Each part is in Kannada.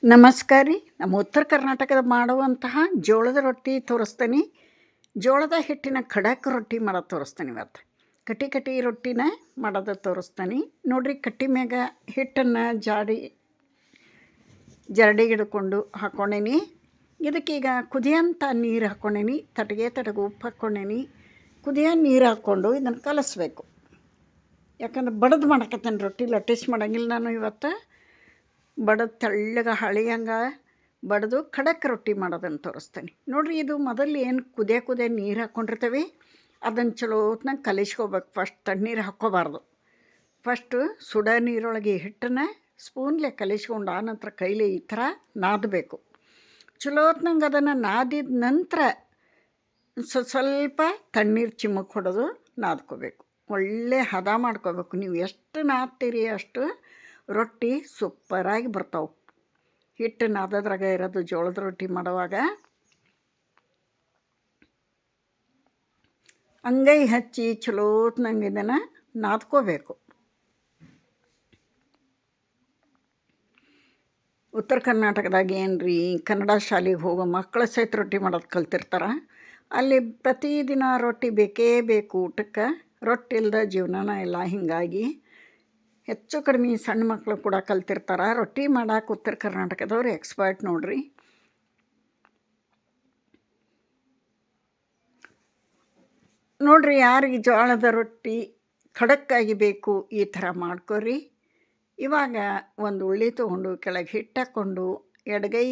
ನಮಸ್ಕಾರ ರೀ. ನಮ್ಮ ಉತ್ತರ ಕರ್ನಾಟಕದ ಮಾಡುವಂತಹ ಜೋಳದ ರೊಟ್ಟಿ ತೋರಿಸ್ತೀನಿ. ಜೋಳದ ಹಿಟ್ಟಿನ ಖಡಕ್ ರೊಟ್ಟಿ ಮಾಡೋದು ತೋರಿಸ್ತೀನಿ ಇವತ್ತು. ಕಟ್ಟಿ ರೊಟ್ಟಿನ ಮಾಡೋದು ತೋರಿಸ್ತೀನಿ ನೋಡ್ರಿ. ಕಟ್ಟಿ ಮ್ಯಾಗ ಹಿಟ್ಟನ್ನು ಜರಡಿಗೆ ಹಿಡ್ಕೊಂಡು ಹಾಕ್ಕೊಂಡೇನಿ. ಇದಕ್ಕೀಗ ಕುದಿಯಂಥ ನೀರು ಹಾಕ್ಕೊಂಡೇನಿ. ತಟಗೆ ಉಪ್ಪು ಹಾಕ್ಕೊಂಡೇನಿ. ಕುದಿಯೋ ನೀರು ಹಾಕ್ಕೊಂಡು ಇದನ್ನು ಕಲಿಸ್ಬೇಕು. ಯಾಕಂದ್ರೆ ಬಡದು ಮಾಡಕತ್ತೇನೆ ರೊಟ್ಟಿ, ಲಟ್ಟಿಸ್ ಮಾಡೋಂಗಿಲ್ಲ ನಾನು ಇವತ್ತು. ಬಡದು ತೆಳ್ಳಗೆ ಹಳಿಯಂಗೆ ಬಡ್ದು ಖಡಕ್ ರೊಟ್ಟಿ ಮಾಡೋದನ್ನು ತೋರಿಸ್ತೇನೆ ನೋಡಿರಿ. ಇದು ಮೊದಲು ಏನು ಕುದಿಯ ನೀರು ಹಾಕ್ಕೊಂಡಿರ್ತೇವೆ, ಅದನ್ನು ಚಲೋ ಹೊತ್ನಾಗ ಕಲಿಸ್ಕೋಬೇಕು. ಫಸ್ಟ್ ತಣ್ಣೀರು ಹಾಕ್ಕೋಬಾರ್ದು. ಫಸ್ಟು ಸುಡ ನೀರೊಳಗೆ ಹಿಟ್ಟನ್ನು ಸ್ಪೂನ್ಲೆ ಕಲಿಸ್ಕೊಂಡು ಆನಂತರ ಕೈಲಿ ಈ ಥರ ನಾದಬೇಕು. ಚಲೋ ಹೊತ್ನಂಗೆ ಅದನ್ನು ನಾದಿದ ನಂತರ ಸ್ವಲ್ಪ ತಣ್ಣೀರು ಚಿಮ್ಮಕ್ಕೆ ಹೊಡೆದು ನಾದ್ಕೋಬೇಕು. ಒಳ್ಳೆ ಹದ ಮಾಡ್ಕೋಬೇಕು. ನೀವು ಎಷ್ಟು ನಾದ್ತೀರಿ ಅಷ್ಟು ರೊಟ್ಟಿ ಸೂಪರಾಗಿ ಬರ್ತಾವೆ. ಹಿಟ್ಟು ನಾದದ್ರಾಗ ಇರೋದು ಜೋಳದ ರೊಟ್ಟಿ ಮಾಡುವಾಗ ಅಂಗೈ ಹಚ್ಚಿ ಚಲೋತ್ನಂಗೆ ಇದನ್ನು ನಾದ್ಕೋಬೇಕು. ಉತ್ತರ ಕರ್ನಾಟಕದಾಗ ಏನ್ರಿ ಕನ್ನಡ ಶಾಲೆಗೆ ಹೋಗೋ ಮಕ್ಕಳ ಸಹಿತ ರೊಟ್ಟಿ ಮಾಡೋದು ಕಲ್ತಿರ್ತಾರೆ. ಅಲ್ಲಿ ಪ್ರತಿದಿನ ರೊಟ್ಟಿ ಬೇಕೇ ಬೇಕು ಊಟಕ್ಕೆ. ರೊಟ್ಟಿ ಇಲ್ಲದ ಜೀವನನ ಇಲ್ಲ. ಹೀಗಾಗಿ ಹೆಚ್ಚು ಕಡಿಮೆ ಸಣ್ಣ ಮಕ್ಕಳು ಕೂಡ ಕಲ್ತಿರ್ತಾರೆ. ರೊಟ್ಟಿ ಮಾಡೋಕೆ ಉತ್ತರ ಕರ್ನಾಟಕದವ್ರು ಎಕ್ಸ್ಪರ್ಟ್ ನೋಡ್ರಿ. ನೋಡ್ರಿ, ಯಾರಿಗೆ ಜೋಳದ ರೊಟ್ಟಿ ಖಡಕ್ಕಾಗಿ ಬೇಕು ಈ ಥರ ಮಾಡ್ಕೊರಿ. ಇವಾಗ ಒಂದು ಉಳ್ಳಿ ತೊಗೊಂಡು ಕೆಳಗೆ ಹಿಟ್ಟು ಹಾಕ್ಕೊಂಡು ಎಡಗೈ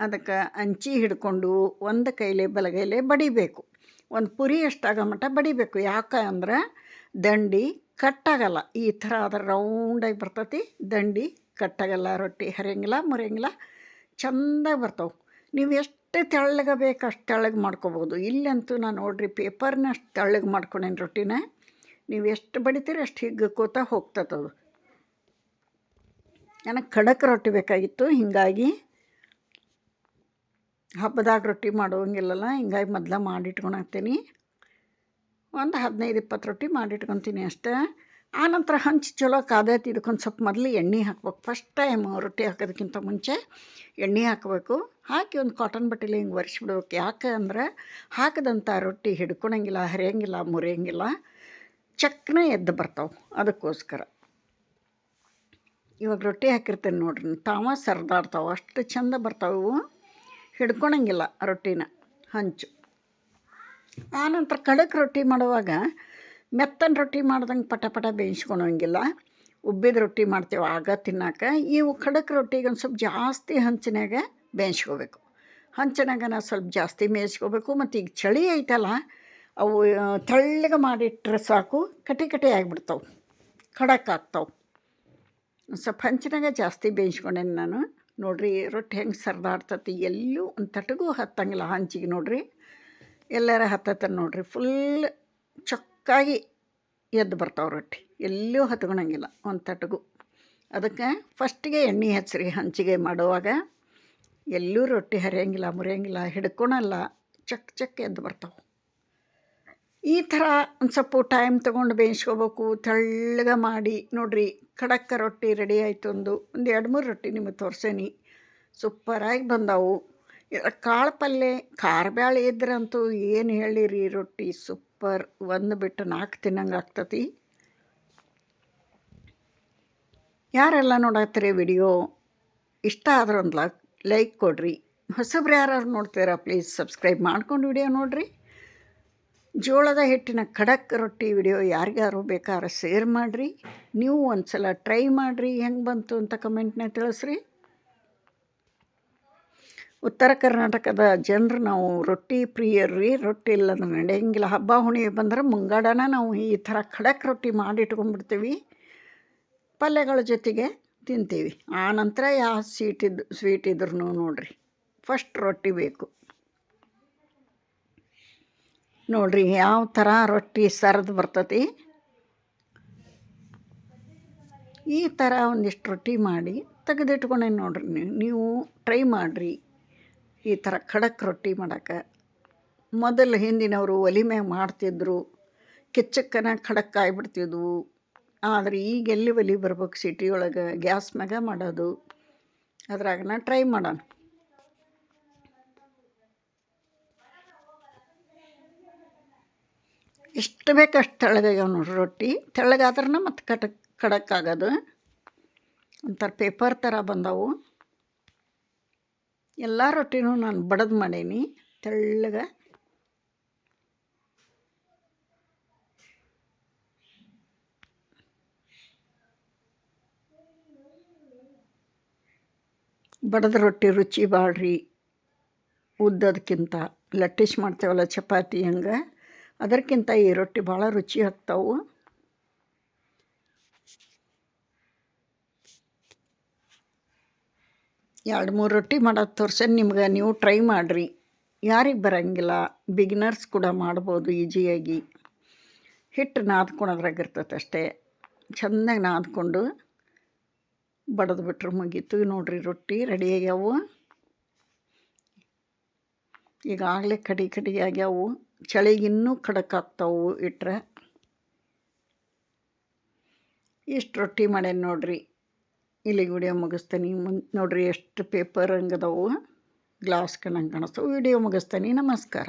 ಅದಕ್ಕೆ ಅಂಚಿ ಹಿಡ್ಕೊಂಡು ಒಂದು ಕೈಲೇ ಬಲಗೈಲೇ ಬಡಿಬೇಕು. ಒಂದು ಪುರಿ ಅಷ್ಟಾಗೋ ಮಟ್ಟ ಬಡಿಬೇಕು. ಯಾಕೆ ಅಂದ್ರೆ ದಂಡಿ ಕಟ್ಟಾಗಲ್ಲ. ಈ ಥರ ಅದ್ರ ರೌಂಡಾಗಿ ಬರ್ತೈತಿ. ದಂಡಿ ಕಟ್ಟಾಗಲ್ಲ. ರೊಟ್ಟಿ ಹರಿಯಂಗಿಲ್ಲ, ಮುರಿಯಂಗಿಲ್ಲ, ಚೆಂದಾಗಿ ಬರ್ತಾವೆ. ನೀವು ಎಷ್ಟು ತೆಳ್ಳಗೆ ಬೇಕು ಅಷ್ಟು ತೆಳ್ಳಗೆ ಮಾಡ್ಕೊಬೋದು. ಇಲ್ಲಂತೂ ನಾನು ನೋಡ್ರಿ ಪೇಪರ್ನ ಅಷ್ಟು ತೆಳ್ಳಗೆ ಮಾಡ್ಕೊಂಡೇನು ರೊಟ್ಟಿನ. ನೀವು ಎಷ್ಟು ಬಡಿತೀರಿ ಅಷ್ಟು ಹಿಗ್ಗೋತ ಹೋಗ್ತದದು. ನನಗೆ ಖಡಕ್ ರೊಟ್ಟಿ ಬೇಕಾಗಿತ್ತು. ಹೀಗಾಗಿ ಹಬ್ಬದಾಗ ರೊಟ್ಟಿ ಮಾಡೋಂಗಿಲ್ಲಲ್ಲ, ಹಿಂಗಾಗಿ ಮೊದಲ ಮಾಡಿಟ್ಕೊಳತ್ತೀನಿ. ಒಂದು 15-20 ರೊಟ್ಟಿ ಮಾಡಿಟ್ಕೊತೀನಿ ಅಷ್ಟೇ. ಆನಂತರ ಹಂಚಿ ಚಲೋ ಕಾದೈತಿ. ಇದಕ್ಕೊಂದು ಸ್ವಲ್ಪ ಮೊದಲು ಎಣ್ಣೆ ಹಾಕ್ಬೇಕು. ಫಸ್ಟ್ ಟೈಮ್ ರೊಟ್ಟಿ ಹಾಕೋದಕ್ಕಿಂತ ಮುಂಚೆ ಎಣ್ಣೆ ಹಾಕಬೇಕು. ಹಾಕಿ ಒಂದು ಕಾಟನ್ ಬಟ್ಟೆಲಿ ಹಿಂಗೆ ಒರೆಸ್ಬಿಡ್ಬೇಕು. ಯಾಕೆ ಅಂದ್ರೆ ಹಾಕಿದಂಥ ರೊಟ್ಟಿ ಹಿಡ್ಕೊಳಂಗಿಲ್ಲ, ಹರಿಯಂಗಿಲ್ಲ, ಮುರಿಯಂಗಿಲ್ಲ, ಚಕ್ನ ಎದ್ದು ಬರ್ತಾವೆ. ಅದಕ್ಕೋಸ್ಕರ ಇವಾಗ ರೊಟ್ಟಿ ಹಾಕಿರ್ತೇನೆ ನೋಡ್ರಿ, ತಾವ ಸರಿದಾಡ್ತಾವೆ. ಅಷ್ಟು ಚೆಂದ ಬರ್ತಾವೆ ಇವು. ಹಿಡ್ಕೊಳಂಗಿಲ್ಲ ರೊಟ್ಟಿನ ಹಂಚು. ಆನಂತರ ಖಡಕ್ ರೊಟ್ಟಿ ಮಾಡುವಾಗ ಮೆತ್ತನ ರೊಟ್ಟಿ ಮಾಡ್ದಂಗೆ ಪಟ ಬೇಯಿಸ್ಕೊಳಂಗಿಲ್ಲ. ಉಬ್ಬಿದ ರೊಟ್ಟಿ ಮಾಡ್ತೇವೆ ಆಗ ತಿನ್ನೋಕೆ. ಇವು ಖಡಕ್ ರೊಟ್ಟಿಗೆ ಒಂದು ಸ್ವಲ್ಪ ಜಾಸ್ತಿ ಹಂಚಿನಾಗ ಬೇಯಿಸ್ಕೋಬೇಕು. ಹಂಚಿನಾಗ ಸ್ವಲ್ಪ ಜಾಸ್ತಿ ಬೇಯಿಸ್ಕೋಬೇಕು. ಮತ್ತು ಈಗ ಚಳಿ ಐತಲ್ಲ, ಅವು ತೆಳ್ಳಗೆ ಮಾಡಿಟ್ರೆ ಸಾಕು, ಕಟಿ ಆಗಿಬಿಡ್ತಾವೆ, ಖಡಕ್ ಆಗ್ತಾವೆ. ಸ್ವಲ್ಪ ಹಂಚಿನಾಗ ಜಾಸ್ತಿ ಬೇಯಿಸ್ಕೊಂಡೇನೆ ನಾನು. ನೋಡಿರಿ ರೊಟ್ಟಿ ಹೆಂಗೆ ಸರಿದಾಡ್ತತಿ. ಎಲ್ಲೂ ಒಂದು ತಟಗೂ ಹತ್ತಂಗಿಲ್ಲ ಹಂಚಿಗೆ. ನೋಡಿರಿ ಎಲ್ಲರ ಹತ್ತತ್ತ ನೋಡಿರಿ, ಫುಲ್ ಚೊಕ್ಕಾಗಿ ಎದ್ದು ಬರ್ತಾವೆ ರೊಟ್ಟಿ. ಎಲ್ಲೂ ಹತ್ಕೊಳಂಗಿಲ್ಲ ಒಂದು ತಟಗೂ. ಅದಕ್ಕೆ ಫಸ್ಟಿಗೆ ಎಣ್ಣೆ ಹಚ್ಚಿರಿ ಹಂಚಿಗೆ ಮಾಡುವಾಗ. ಎಲ್ಲೂ ರೊಟ್ಟಿ ಹರಿಯಂಗಿಲ್ಲ, ಮುರಿಯಂಗಿಲ್ಲ, ಹಿಡ್ಕೊಳಲ್ಲ, ಚಕ್ ಎದ್ದು ಬರ್ತಾವೆ. ಈ ಥರ ಒಂದು ಸ್ವಲ್ಪ ಟೈಮ್ ತೊಗೊಂಡು ಬೇಯಿಸ್ಕೋಬೇಕು. ತೆಳ್ಳಗೆ ಮಾಡಿ ನೋಡಿರಿ. ಖಡಕ್ಕ ರೊಟ್ಟಿ ರೆಡಿ ಆಯಿತು. ಒಂದು 2-3 ರೊಟ್ಟಿ ನಿಮಗೆ ತೋರಿಸೇನಿ. ಸೂಪರಾಗಿ ಬಂದವು. ಕಾಳು ಪಲ್ಯ ಖಾರ ಬ್ಯಾಳೆ ಇದ್ರಂತೂ ಏನು ಹೇಳಿರಿ, ರೊಟ್ಟಿ ಸೂಪರ್. ಒಂದು ಬಿಟ್ಟು 4 ತಿನ್ನಂಗೆ ಆಗ್ತತಿ. ಯಾರೆಲ್ಲ ನೋಡತ್ತೀರಿ ವಿಡಿಯೋ, ಇಷ್ಟ ಆದ್ರೆ ಒಂದು ಲೈಕ್ ಕೊಡ್ರಿ. ಹೊಸಬ್ರು ಯಾರು ನೋಡ್ತೀರಾ ಪ್ಲೀಸ್ ಸಬ್ಸ್ಕ್ರೈಬ್ ಮಾಡ್ಕೊಂಡು ವಿಡಿಯೋ ನೋಡಿರಿ. ಜೋಳದ ಹಿಟ್ಟಿನ ಖಡಕ್ ರೊಟ್ಟಿ ವಿಡಿಯೋ ಯಾರಿಗಾರು ಬೇಕಾದ್ರೆ ಶೇರ್ ಮಾಡಿರಿ. ನೀವು ಒಂದು ಸಲ ಟ್ರೈ ಮಾಡಿರಿ, ಹೆಂಗೆ ಬಂತು ಅಂತ ಕಮೆಂಟ್ನಾಗ ತಿಳಿಸ್ರಿ. ಉತ್ತರ ಕರ್ನಾಟಕದ ಜನರು ನಾವು ರೊಟ್ಟಿ ಪ್ರಿಯರ್ರಿ. ರೊಟ್ಟಿ ಇಲ್ಲದ ನಡೆಯಂಗಿಲ್ಲ. ಹಬ್ಬ ಹುಣ್ಣಿಮೆ ಬಂದ್ರೆ ಮುಂಗಾಡನ ನಾವು ಈ ಥರ ಖಡಕ್ ರೊಟ್ಟಿ ಮಾಡಿಟ್ಕೊಂಡ್ಬಿಡ್ತೀವಿ. ಪಲ್ಯಗಳ ಜೊತೆಗೆ ತಿಂತೀವಿ. ಆನಂತರ ಯಾವ ಸ್ವೀಟ್ ಇದ್ರೂ ನೋಡಿರಿ ಫಸ್ಟ್ ರೊಟ್ಟಿ ಬೇಕು. ನೋಡಿರಿ ಯಾವ ಥರ ರೊಟ್ಟಿ ಸರಿದು ಬರ್ತತಿ. ಈ ಥರ ಒಂದಿಷ್ಟು ರೊಟ್ಟಿ ಮಾಡಿ ತೆಗೆದಿಟ್ಕೊಂಡೇನು ನೋಡ್ರಿ. ನೀವು ಟ್ರೈ ಮಾಡಿರಿ ಈ ಥರ ಖಡಕ್ ರೊಟ್ಟಿ ಮಾಡೋಕ್ಕೆ. ಮೊದಲು ಹಿಂದಿನವರು ಒಲೆ ಮ್ಯಾಗ ಮಾಡ್ತಿದ್ರು, ಕಿಚ್ಚಕ್ಕನ ಖಡಕ್ ಆಗಿಬಿಡ್ತಿದ್ವು. ಆದರೆ ಈಗ ಎಲ್ಲಿ ಒಲೆ ಬರ್ಬೇಕು ಸಿಟಿ ಒಳಗೆ, ಗ್ಯಾಸ್ ಮ್ಯಾಗ ಮಾಡೋದು. ಅದ್ರಾಗನ ಟ್ರೈ ಮಾಡೋಣ. ಎಷ್ಟು ಬೇಕು ಅಷ್ಟು ತೆಳ್ಳಗಾಗ್ಯಾವ ನೋಡ್ರಿ ರೊಟ್ಟಿ. ತೆಳ್ಳಗಾದ್ರೂ ಮತ್ತು ಕಡಕ್ಕಾಗೋದು. ಒಂಥರ ಪೇಪರ್ ಥರ ಬಂದವು. ಎಲ್ಲ ರೊಟ್ಟಿನೂ ನಾನು ಬಡದು ಮಾಡೀನಿ ತೆಳ್ಳಗೆ. ಬಡದ ರೊಟ್ಟಿ ರುಚಿ ಭಾಳ ರೀ. ಉದ್ದದಕ್ಕಿಂತ ಲಟ್ಟಿಸ್ ಮಾಡ್ತೇವಲ್ಲ ಚಪಾತಿ ಹಂಗೆ, ಅದಕ್ಕಿಂತ ಈ ರೊಟ್ಟಿ ಭಾಳ ರುಚಿ ಆಗ್ತಾವೆ. ಎರಡು ಮೂರು ರೊಟ್ಟಿ ಮಾಡೋದು ತೋರ್ಸೇನೆ ನಿಮ್ಗೆ, ನೀವು ಟ್ರೈ ಮಾಡಿರಿ. ಯಾರಿಗೆ ಬರೋಂಗಿಲ್ಲ ಬಿಗಿನರ್ಸ್ ಕೂಡ ಮಾಡ್ಬೋದು ಈಜಿಯಾಗಿ. ಹಿಟ್ಟು ನಾದ್ಕೊಳೋದ್ರಾಗಿರ್ತೈತೆ ಅಷ್ಟೇ. ಚೆನ್ನಾಗಿ ನಾದ್ಕೊಂಡು ಬಡದು ಬಿಟ್ರೆ ಮುಗೀತು. ನೋಡಿರಿ ರೊಟ್ಟಿ ರೆಡಿ ಆಗ್ಯಾವು. ಈಗಾಗಲೇ ಕಡಿ ಆಗ್ಯಾವು. ಚಳಿಗೆ ಇನ್ನೂ ಖಡಕ್ ಆಗ್ತಾವು ಇಟ್ರೆ. ಇಷ್ಟು ರೊಟ್ಟಿ ಮಾಡೇನಿ ನೋಡಿರಿ. ಇಲ್ಲಿಗೆ ವಿಡಿಯೋ ಮುಗಿಸ್ತೀನಿ. ನೋಡಿರಿ ಎಷ್ಟು ಪೇಪರ್ ಹಂಗದವು, ಗ್ಲಾಸ್ ಕಣಂಗೆ ಕಾಣಿಸ್ತವೆ. ವಿಡಿಯೋ ಮುಗಿಸ್ತೀನಿ. ನಮಸ್ಕಾರ.